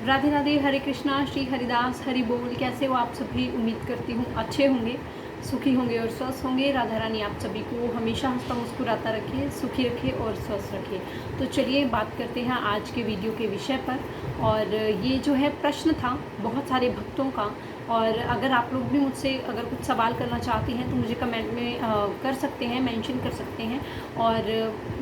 राधे राधे, हरे कृष्णा, श्री हरिदास, हरि बोल। कैसे हो आप सभी? उम्मीद करती हूँ अच्छे होंगे, सुखी होंगे और स्वस्थ होंगे। राधा रानी आप सभी को हमेशा हंसता मुस्कुराता रखे, सुखी रखे और स्वस्थ रखे। तो चलिए बात करते हैं आज के वीडियो के विषय पर। और ये जो है प्रश्न था बहुत सारे भक्तों का, और अगर आप लोग भी मुझसे अगर कुछ सवाल करना चाहते हैं तो मुझे कमेंट में कर सकते हैं, मेंशन कर सकते हैं। और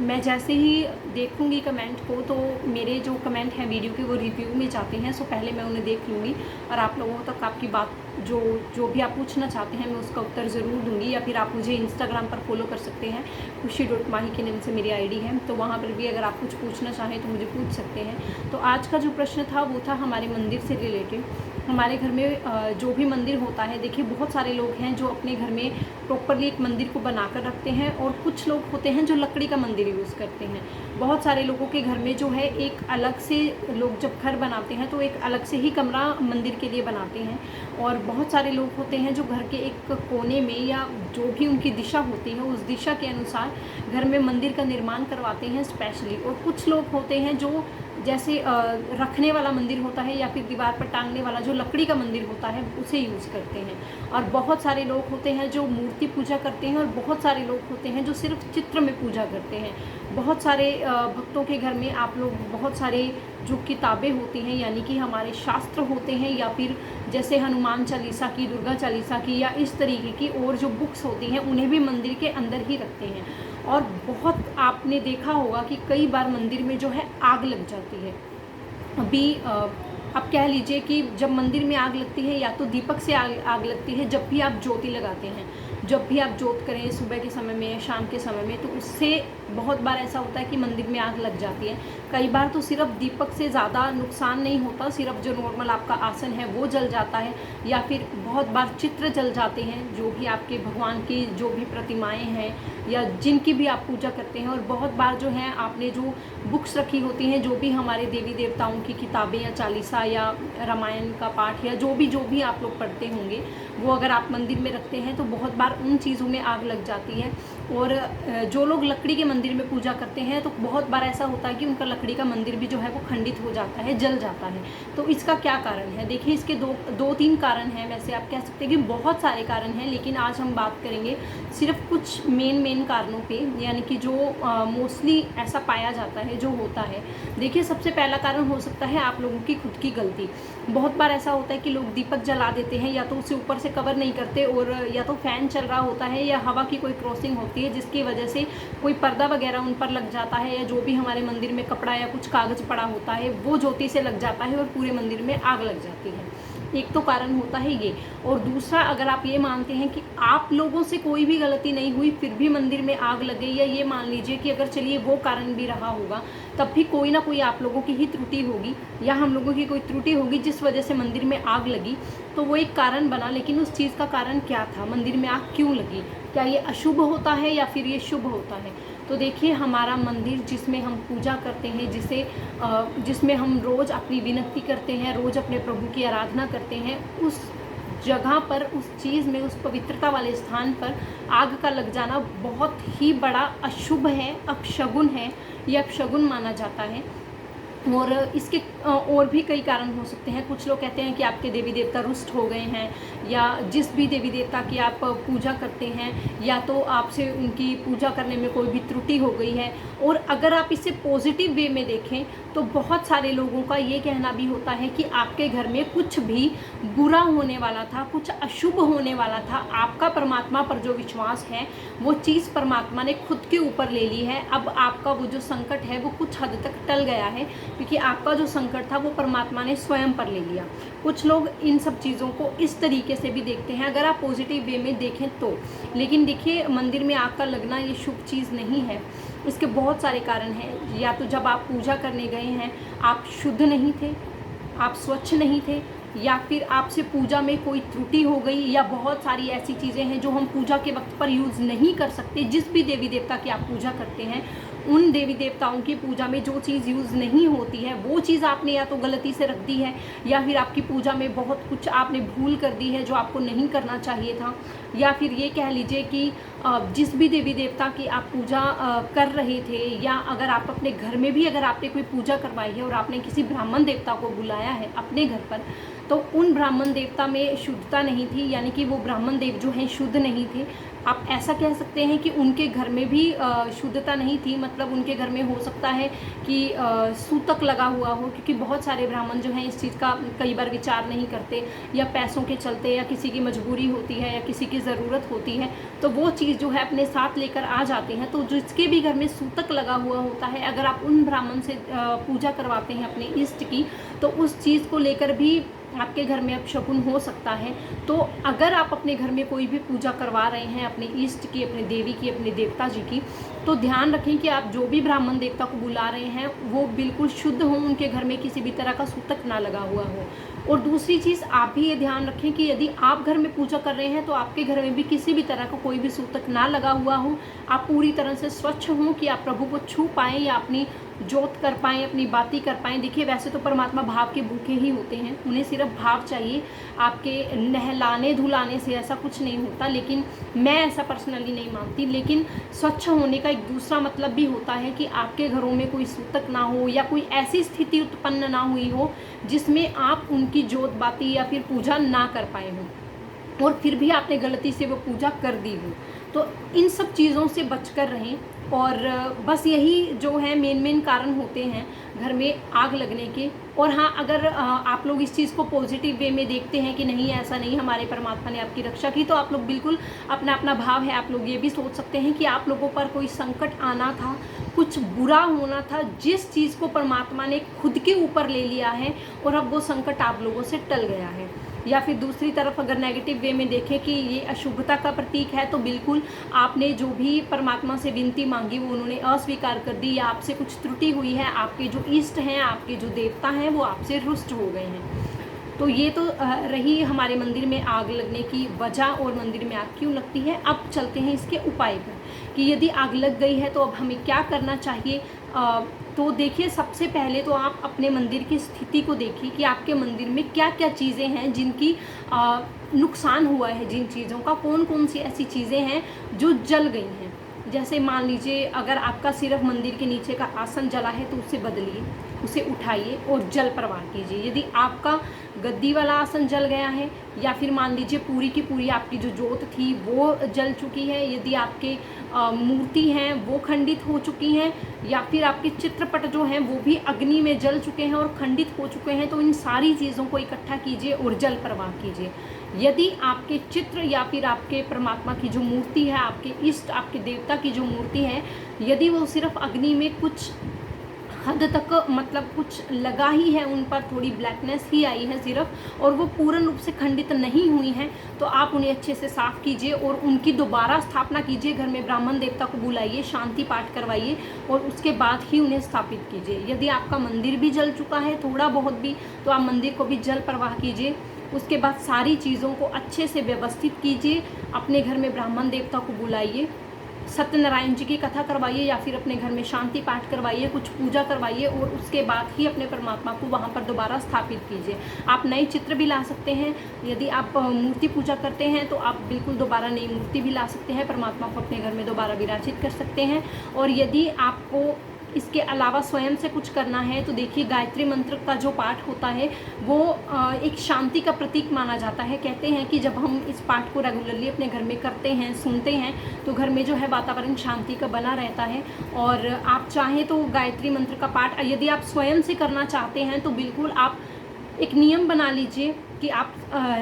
मैं जैसे ही देखूंगी कमेंट को, तो मेरे जो कमेंट हैं वीडियो के वो रिव्यू में जाते हैं, सो पहले मैं उन्हें देख लूँगी और आप लोगों तक आपकी बात जो भी आप पूछना चाहते हैं मैं उसका उत्तर ज़रूर दूंगी। या फिर आप मुझे इंस्टाग्राम पर फॉलो कर सकते हैं, खुशी.माही के नाम से मेरी आईडी है, तो वहाँ पर भी अगर आप कुछ पूछना चाहें तो मुझे पूछ सकते हैं। तो आज का जो प्रश्न था वो था हमारे मंदिर से रिलेटेड। हमारे घर में जो भी मंदिर होता है, देखिए बहुत सारे लोग हैं जो अपने घर में प्रॉपरली एक मंदिर को बनाकर रखते हैं, और कुछ लोग होते हैं जो लकड़ी का मंदिर यूज़ करते हैं। बहुत सारे लोगों के घर में जो है एक अलग से, लोग जब घर बनाते हैं तो एक अलग से ही कमरा मंदिर के लिए बनाते हैं। और बहुत सारे लोग होते हैं जो घर के एक कोने में या जो भी उनकी दिशा होती है उस दिशा के अनुसार घर में मंदिर का निर्माण करवाते हैं स्पेशली। और कुछ लोग होते हैं जो जैसे रखने वाला मंदिर होता है या फिर दीवार पर टांगने वाला जो लकड़ी का मंदिर होता है उसे यूज़ करते हैं। और बहुत सारे लोग होते हैं जो मूर्ति पूजा करते हैं, और बहुत सारे लोग होते हैं जो सिर्फ चित्र में पूजा करते हैं। बहुत सारे भक्तों के घर में आप लोग बहुत सारे जो किताबें होती हैं, यानी कि हमारे शास्त्र होते हैं, या फिर जैसे हनुमान चालीसा की, दुर्गा चालीसा की, या इस तरीके की और जो बुक्स होती हैं उन्हें भी मंदिर के अंदर ही रखते हैं। और बहुत आपने देखा होगा कि कई बार मंदिर में जो है आग लग जाती है। अभी आप कह लीजिए कि जब मंदिर में आग लगती है या तो दीपक से आग लगती है, जब भी आप ज्योति लगाते हैं, जब भी आप ज्योत करें सुबह के समय में, शाम के समय में, तो उससे बहुत बार ऐसा होता है कि मंदिर में आग लग जाती है। कई बार तो सिर्फ दीपक से ज़्यादा नुकसान नहीं होता, सिर्फ जो नॉर्मल आपका आसन है वो जल जाता है, या फिर बहुत बार चित्र जल जाते हैं, जो भी आपके भगवान की जो भी प्रतिमाएं हैं या जिनकी भी आप पूजा करते हैं। और बहुत बार जो है आपने जो बुक्स रखी होती हैं, जो भी हमारे देवी देवताओं की किताबें या चालीसा या रामायण का पाठ या जो भी आप लोग पढ़ते होंगे, वो अगर आप मंदिर में रखते हैं तो बहुत बार उन चीज़ों में आग लग जाती है। और जो लोग लकड़ी के मंदिर में पूजा करते हैं तो बहुत बार ऐसा होता है कि उनका लकड़ी का मंदिर भी जो है वो खंडित हो जाता है, जल जाता है। तो इसका क्या कारण है? देखिए इसके दो तीन कारण हैं, वैसे आप कह सकते हैं कि बहुत सारे कारण हैं, लेकिन आज हम बात करेंगे सिर्फ कुछ मेन कारणों पे, यानी कि जो मोस्टली ऐसा पाया जाता है जो होता है। देखिए सबसे पहला कारण हो सकता है आप लोगों की खुद की गलती। बहुत बार ऐसा होता है कि लोग दीपक जला देते हैं, या तो उसे ऊपर से कवर नहीं करते, और या तो फैन चल रहा होता है या हवा की कोई क्रॉसिंग होती है जिसकी वजह से कोई पर्दा वगैरह उन पर लग जाता है, या जो भी हमारे मंदिर में कपड़ा या कुछ कागज़ पड़ा होता है वो ज्योति से लग जाता है और पूरे मंदिर में आग लग जाती है। एक तो कारण होता है ये। और दूसरा, अगर आप ये मानते हैं कि आप लोगों से कोई भी गलती नहीं हुई फिर भी मंदिर में आग लग गई, या ये मान लीजिए कि अगर चलिए वो कारण भी रहा होगा, तब भी कोई ना कोई आप लोगों की ही त्रुटि होगी या हम लोगों की कोई त्रुटि होगी जिस वजह से मंदिर में आग लगी, तो वो एक कारण बना। लेकिन उस चीज़ का कारण क्या था? मंदिर में आग क्यों लगी? क्या ये अशुभ होता है या फिर ये शुभ होता है? तो देखिए हमारा मंदिर जिसमें हम पूजा करते हैं, जिसमें हम रोज़ अपनी विनती करते हैं, रोज़ अपने प्रभु की आराधना करते हैं, उस जगह पर, उस चीज़ में, उस पवित्रता वाले स्थान पर आग का लग जाना बहुत ही बड़ा अशुभ है, अपशगुन है, ये अपशगुन माना जाता है। और इसके और भी कई कारण हो सकते हैं। कुछ लोग कहते हैं कि आपके देवी देवता रुष्ट हो गए हैं, या जिस भी देवी देवता की आप पूजा करते हैं, या तो आपसे उनकी पूजा करने में कोई भी त्रुटि हो गई है। और अगर आप इसे पॉजिटिव वे में देखें तो बहुत सारे लोगों का ये कहना भी होता है कि आपके घर में कुछ भी बुरा होने वाला था, कुछ अशुभ होने वाला था, आपका परमात्मा पर जो विश्वास है वो चीज़ परमात्मा ने खुद के ऊपर ले ली है। अब आपका वो जो संकट है वो कुछ हद तक टल गया है, क्योंकि आपका जो संकट था वो परमात्मा ने स्वयं पर ले लिया। कुछ लोग इन सब चीज़ों को इस तरीके से भी देखते हैं, अगर आप पॉजिटिव वे में देखें तो। लेकिन देखिए मंदिर में आग का लगना ये शुभ चीज़ नहीं है। इसके बहुत सारे कारण हैं। या तो जब आप पूजा करने गए हैं आप शुद्ध नहीं थे, आप स्वच्छ नहीं थे, या फिर आपसे पूजा में कोई त्रुटि हो गई, या बहुत सारी ऐसी चीज़ें हैं जो हम पूजा के वक्त पर यूज़ नहीं कर सकते। जिस भी देवी देवता की आप पूजा करते हैं उन देवी देवताओं की पूजा में जो चीज़ यूज़ नहीं होती है वो चीज़ आपने या तो गलती से रख दी है, या फिर आपकी पूजा में बहुत कुछ आपने भूल कर दी है जो आपको नहीं करना चाहिए था, या फिर ये कह लीजिए कि जिस भी देवी देवता की आप पूजा कर रहे थे, या अगर आप अपने घर में भी अगर आपने कोई पूजा करवाई है और आपने किसी ब्राह्मण देवता को बुलाया है अपने घर पर, तो उन ब्राह्मण देवता में शुद्धता नहीं थी, यानी कि वो ब्राह्मण देव जो हैं शुद्ध नहीं थे। आप ऐसा कह सकते हैं कि उनके घर में भी शुद्धता नहीं थी, मतलब उनके घर में हो सकता है कि सूतक लगा हुआ हो, क्योंकि बहुत सारे ब्राह्मण जो हैं इस चीज़ का कई बार विचार नहीं करते, या पैसों के चलते, या किसी की मजबूरी होती है, या किसी की ज़रूरत होती है, तो वो चीज़ जो है अपने साथ लेकर आ जाते हैं। तो जिसके भी घर में सूतक लगा हुआ होता है, अगर आप उन ब्राह्मण से पूजा करवाते हैं अपने इष्ट की, तो उस चीज़ को लेकर भी आपके घर में अपशकुन हो सकता है। तो अगर आप अपने घर में कोई भी पूजा करवा रहे हैं अपने इष्ट की, अपने देवी की, अपने देवता जी की, तो ध्यान रखें कि आप जो भी ब्राह्मण देवता को बुला रहे हैं वो बिल्कुल शुद्ध हों, उनके घर में किसी भी तरह का सूतक ना लगा हुआ हो। और दूसरी चीज़ आप भी ये ध्यान रखें कि यदि आप घर में पूजा कर रहे हैं तो आपके घर में भी किसी भी तरह का कोई भी सूतक ना लगा हुआ हो। आप पूरी तरह से स्वच्छ हों कि आप प्रभु को छू पाएँ या अपनी जोत कर पाएँ, अपनी बातें कर पाएँ। देखिए, वैसे तो परमात्मा भाव के भूखे ही होते हैं, उन्हें सिर्फ भाव चाहिए, आपके नहलाने धुलाने से ऐसा कुछ नहीं होता। लेकिन मैं ऐसा पर्सनली नहीं मानती। लेकिन स्वच्छ होने का एक दूसरा मतलब भी होता है कि आपके घरों में कोई सूतक ना हो, या कोई ऐसी स्थिति उत्पन्न ना हुई हो जिसमें आप उनकी जोत बाती या फिर पूजा ना कर पाए हों, और फिर भी आपने गलती से वो पूजा कर दी हो। तो इन सब चीज़ों से बचकर रहें। और बस यही जो है मेन कारण होते हैं घर में आग लगने के। और हाँ, अगर आप लोग इस चीज़ को पॉजिटिव वे में देखते हैं कि नहीं, ऐसा नहीं, हमारे परमात्मा ने आपकी रक्षा की, तो आप लोग बिल्कुल अपना अपना भाव है, आप लोग ये भी सोच सकते हैं कि आप लोगों पर कोई संकट आना था, कुछ बुरा होना था, जिस चीज़ को परमात्मा ने खुद के ऊपर ले लिया है, और अब वो संकट आप लोगों से टल गया है। या फिर दूसरी तरफ अगर नेगेटिव वे में देखें कि ये अशुभता का प्रतीक है, तो बिल्कुल आपने जो भी परमात्मा से विनती मांगी वो उन्होंने अस्वीकार कर दी, या आपसे कुछ त्रुटि हुई है, आपके जो इष्ट हैं, आपके जो देवता हैं, वो आपसे रुष्ट हो गए हैं। तो ये तो रही हमारे मंदिर में आग लगने की वजह, और मंदिर में आग क्यों लगती है। अब चलते हैं इसके उपाय पर कि यदि आग लग गई है तो अब हमें क्या करना चाहिए। तो देखिए, सबसे पहले तो आप अपने मंदिर की स्थिति को देखिए कि आपके मंदिर में क्या क्या चीज़ें हैं जिनकी नुकसान हुआ है, जिन चीज़ों का कौन कौन सी ऐसी चीज़ें हैं जो जल गई हैं। जैसे मान लीजिए, अगर आपका सिर्फ मंदिर के नीचे का आसन जला है तो उसे बदलिए, उसे उठाइए और जल प्रवाह कीजिए। यदि आपका गद्दी वाला आसन जल गया है, या फिर मान लीजिए पूरी की पूरी आपकी जो जोत थी वो जल चुकी है, यदि आपके मूर्ति हैं वो खंडित हो चुकी हैं, या फिर आपके चित्रपट जो हैं वो भी अग्नि में जल चुके हैं और खंडित हो चुके हैं, तो इन सारी चीज़ों को इकट्ठा कीजिए और जल प्रवाह कीजिए। यदि आपके चित्र या फिर आपके परमात्मा की जो मूर्ति है, आपके इष्ट, आपके देवता की जो मूर्ति है, यदि वो सिर्फ अग्नि में कुछ हद तक, मतलब कुछ लगा ही है, उन पर थोड़ी ब्लैकनेस ही आई है सिर्फ, और वो पूर्ण रूप से खंडित नहीं हुई हैं, तो आप उन्हें अच्छे से साफ़ कीजिए और उनकी दोबारा स्थापना कीजिए। घर में ब्राह्मण देवता को बुलाइए, शांति पाठ करवाइए और उसके बाद ही उन्हें स्थापित कीजिए। यदि आपका मंदिर भी जल चुका है थोड़ा बहुत भी, तो आप मंदिर को भी जल प्रवाह कीजिए। उसके बाद सारी चीज़ों को अच्छे से व्यवस्थित कीजिए, अपने घर में ब्राह्मण देवता को बुलाइए, सत्यनारायण जी की कथा करवाइए, या फिर अपने घर में शांति पाठ करवाइए, कुछ पूजा करवाइए, और उसके बाद ही अपने परमात्मा को वहाँ पर दोबारा स्थापित कीजिए। आप नए चित्र भी ला सकते हैं, यदि आप मूर्ति पूजा करते हैं तो आप बिल्कुल दोबारा नई मूर्ति भी ला सकते हैं, परमात्मा को अपने घर में दोबारा विराजित कर सकते हैं। और यदि आपको इसके अलावा स्वयं से कुछ करना है, तो देखिए, गायत्री मंत्र का जो पाठ होता है वो एक शांति का प्रतीक माना जाता है। कहते हैं कि जब हम इस पाठ को रेगुलरली अपने घर में करते हैं, सुनते हैं, तो घर में जो है वातावरण शांति का बना रहता है। और आप चाहें तो गायत्री मंत्र का पाठ यदि आप स्वयं से करना चाहते हैं तो बिल्कुल आप एक नियम बना लीजिए कि आप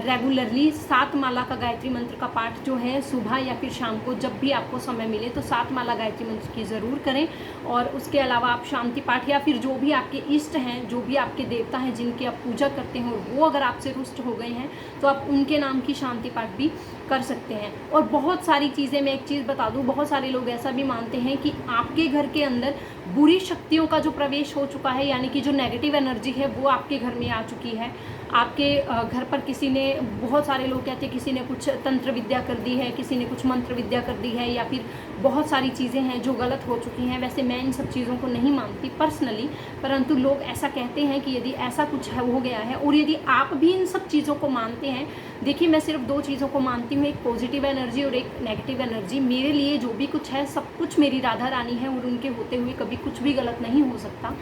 रेगुलरली 7 माला का गायत्री मंत्र का पाठ जो है सुबह या फिर शाम को जब भी आपको समय मिले तो 7 माला गायत्री मंत्र की ज़रूर करें। और उसके अलावा आप शांति पाठ या फिर जो भी आपके इष्ट हैं, जो भी आपके देवता हैं जिनकी आप पूजा करते हैं, और वो अगर आपसे रुष्ट हो गए हैं तो आप उनके नाम की शांति पाठ भी कर सकते हैं। और बहुत सारी चीज़ें, मैं एक चीज़ बता दूँ, बहुत सारे लोग ऐसा भी मानते हैं कि आपके घर के अंदर बुरी शक्तियों का जो प्रवेश हो चुका है, यानी कि जो नेगेटिव एनर्जी है वो आपके घर में आ चुकी है, आपके घर पर किसी ने, बहुत सारे लोग कहते हैं किसी ने कुछ तंत्र विद्या कर दी है, किसी ने कुछ मंत्र विद्या कर दी है, या फिर बहुत सारी चीज़ें हैं जो गलत हो चुकी हैं। वैसे मैं इन सब चीज़ों को नहीं मानती पर्सनली, परंतु लोग ऐसा कहते हैं कि यदि ऐसा कुछ हो गया है और यदि आप भी इन सब चीज़ों को मानते हैं, देखिए मैं सिर्फ 2 चीज़ों को मानती हूँ, एक पॉजिटिव एनर्जी और एक नेगेटिव एनर्जी। मेरे लिए जो भी कुछ है सब कुछ मेरी राधा रानी है और उनके होते हुए कभी कुछ भी गलत नहीं हो सकता।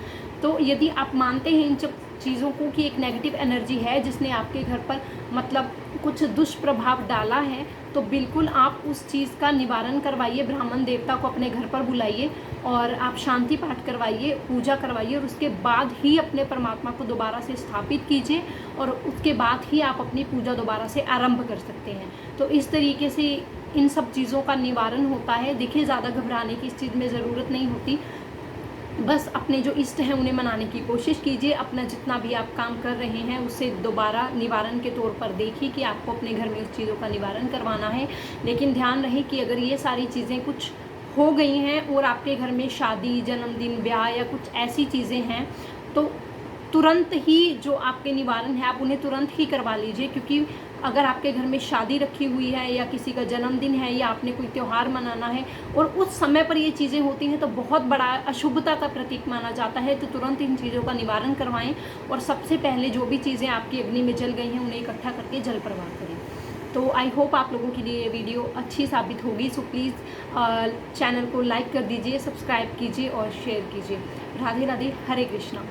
तो यदि आप मानते हैं इन सब चीज़ों को कि एक नेगेटिव एनर्जी है जिसने आपके घर पर मतलब कुछ दुष्प्रभाव डाला है, तो बिल्कुल आप उस चीज़ का निवारण करवाइए, ब्राह्मण देवता को अपने घर पर बुलाइए और आप शांति पाठ करवाइए, पूजा करवाइए, और उसके बाद ही अपने परमात्मा को दोबारा से स्थापित कीजिए और उसके बाद ही आप अपनी पूजा दोबारा से आरंभ कर सकते हैं। तो इस तरीके से इन सब चीज़ों का निवारण होता है। देखिए ज़्यादा घबराने की इस चीज़ में ज़रूरत नहीं होती, बस अपने जो इष्ट हैं उन्हें मनाने की कोशिश कीजिए। अपना जितना भी आप काम कर रहे हैं उससे दोबारा निवारण के तौर पर देखिए कि आपको अपने घर में उस चीज़ों का निवारण करवाना है। लेकिन ध्यान रहे कि अगर ये सारी चीज़ें कुछ हो गई हैं और आपके घर में शादी, जन्मदिन, ब्याह या कुछ ऐसी चीज़ें हैं, तो तुरंत ही जो आपके निवारण है आप उन्हें तुरंत ही करवा लीजिए। क्योंकि अगर आपके घर में शादी रखी हुई है या किसी का जन्मदिन है या आपने कोई त्यौहार मनाना है और उस समय पर ये चीज़ें होती हैं, तो बहुत बड़ा अशुभता का प्रतीक माना जाता है। तो तुरंत इन चीज़ों का निवारण करवाएं और सबसे पहले जो भी चीज़ें आपकी अग्नि में जल गई हैं उन्हें इकट्ठा करके जल प्रवाह करें। तो आई होप आप लोगों के लिए ये वीडियो अच्छी साबित होगी। सो प्लीज़ चैनल को लाइक कर दीजिए, सब्सक्राइब कीजिए और शेयर कीजिए। राधे राधे, हरे कृष्णा।